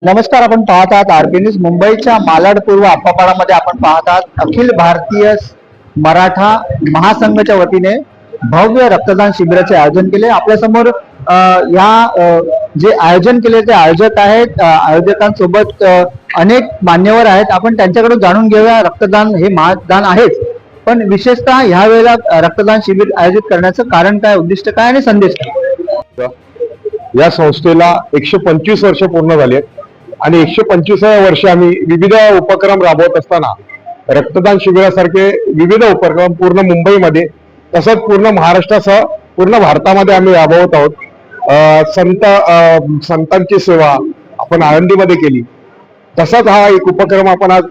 नमस्कार. आपण पाहत आहात आरबी न्यूज. मुंबईच्या मालाड पूर्व आप्पापाडामध्ये आपण पाहत आहात अखिल भारतीय मराठा महासंघाच्या वतीने भव्य रक्तदान शिबिराचे आयोजन केले. आपल्या समोर जे आयोजन केले ते आयोजक आहेत. आयोजकांसोबत अनेक मान्यवर आहेत. आपण त्यांच्याकडून जाणून घेऊया. रक्तदान हे महादान आहेच, पण विशेषतः ह्या वेळेला रक्तदान शिबिर आयोजित करण्याचं कारण काय, उद्दिष्ट काय आणि संदेश काय? या संस्थेला 125 वर्ष पूर्ण झाली आणि 125व्या वर्षी आम्ही विविध उपक्रम राबवत असताना रक्तदान शिबिरासारखे विविध उपक्रम पूर्ण मुंबईमध्ये तसंच पूर्ण महाराष्ट्रासह पूर्ण भारतामध्ये आम्ही राबवत आहोत. संतांची सेवा आपण आळंदीमध्ये केली. तसाच हा एक उपक्रम आपण आज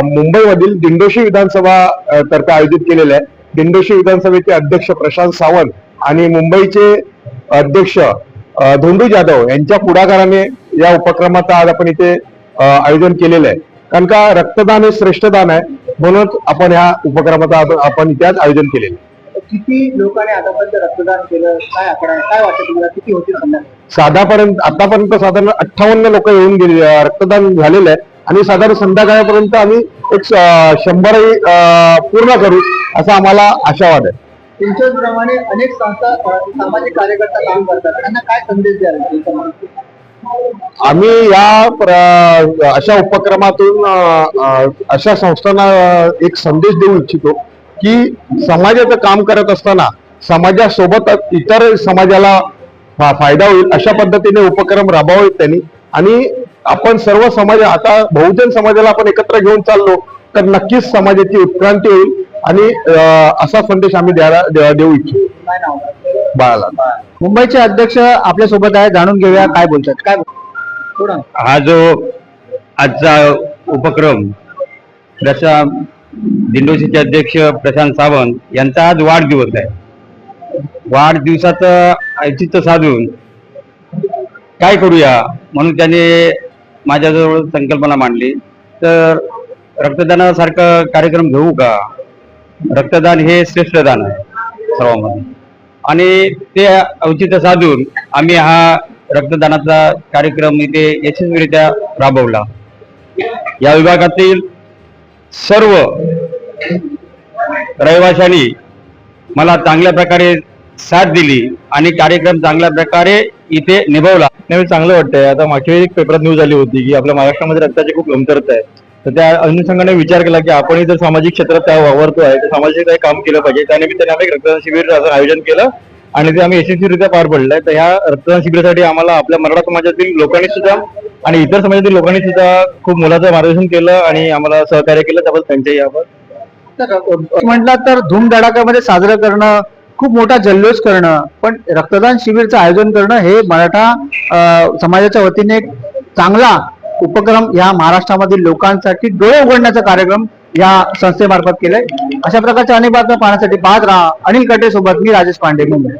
मुंबईमधील दिंडोशी विधानसभा तर्फे आयोजित केलेला आहे. दिंडोशी विधानसभेचे अध्यक्ष प्रशांत सावंत आणि मुंबईचे अध्यक्ष धोंडू जाधव यांच्या पुढाकाराने या उपक्रमाचं आज आपण इथे आयोजन केलेलं आहे. कारण का रक्तदान हे श्रेष्ठ दान आहे, म्हणून आपण ह्या उपक्रमाचं आपण इथे आज आयोजन केलेलं आहे. किती लोकांनी आतापर्यंत रक्तदान केलं, काय आकडा आहे, काय वाटतं तुम्हाला, किती होतील? आतापर्यंत साधारण 58 लोक येऊन गेले, रक्तदान झालेलं आहे आणि साधारण संध्याकाळपर्यंत आम्ही एक 100 पूर्ण करू असा आम्हाला आशावाद आहे. तुमच्याप्रमाणे अनेक संस्था सामाजिक कार्यकर्ता काम करतात, त्यांना काय संदेश द्याल? आम्ही या अशा उपक्रमातून अशा संस्थांना एक संदेश देऊ इच्छितो की समाजाचं काम करत असताना समाजासोबत इतर समाजाला फायदा होईल अशा पद्धतीने उपक्रम राबवावेत त्यांनी. आणि आपण सर्व समाज, आता बहुजन समाजाला आपण एकत्र घेऊन चाललो तर नक्कीच समाजाची उत्क्रांती होईल आणि असा संदेश आम्ही देऊ इच्छितो. बाळाला. मुंबईचे अध्यक्ष आपल्या सोबत आहे, जाणून घेऊया काय बोलतात. काय हा जो आजचा उपक्रम दिंडोशीचे अध्यक्ष प्रशांत सावंत यांचा आज वाढदिवस आहे. वाढदिवसाचं औचित्य साधून काय करूया म्हणून त्याने माझ्याजवळ संकल्पना मांडली. तर रक्तदानासारखा कार्यक्रम घेऊ का? रक्तदान हे श्रेष्ठ दान आहे सर्वांमध्ये, आणि ते औचित्य साधून आम्ही हा रक्तदानाचा कार्यक्रम इथे यशस्वीरित्या राबवला. या विभागातील सर्व रहिवाशांनी मला चांगल्या प्रकारे साथ दिली आणि कार्यक्रम चांगल्या प्रकारे इथे निभावला. त्यामुळे चांगलं वाटतंय. आता मागच्या वेळी एक पेपरात न्यूज आली होती की आपल्या महाराष्ट्रामध्ये रक्ताची खूप कमतरता आहे, तर त्या अनुषंगाने विचार केला की आपणही जर सामाजिक क्षेत्रात त्या वावरतो आहे तर सामाजिक काही काम केलं पाहिजे. त्यानिमित्ताने आम्ही रक्तदान शिबिर आयोजन केलं आणि ते आम्ही यशस्वीरित्या पार पडलंय. तर ह्या रक्तदान शिबिरासाठी आम्हाला आपल्या मराठा समाजातील लोकांनी सुद्धा आणि इतर समाजातील लोकांनी सुद्धा खूप मोलाचं मार्गदर्शन केलं आणि आम्हाला सहकार्य केलं, त्याबद्दल त्यांच्याही आभार. म्हटलं तर धूमधडाक्यामध्ये साजरं करणं, खूप मोठा जल्लोष करणं, पण रक्तदान शिबिरचं आयोजन करणं हे मराठा समाजाच्या वतीने एक चांगला उपक्रम या महाराष्ट्रामधील लोकांसाठी डोळे उघडण्याचा कार्यक्रम या संस्थेमार्फत केलाय. अशा प्रकारच्या अनेक बातम्या पाहण्यासाठी पाहत राहा. अनिल कटे सोबत मी राजेश पांडे, मुंबई.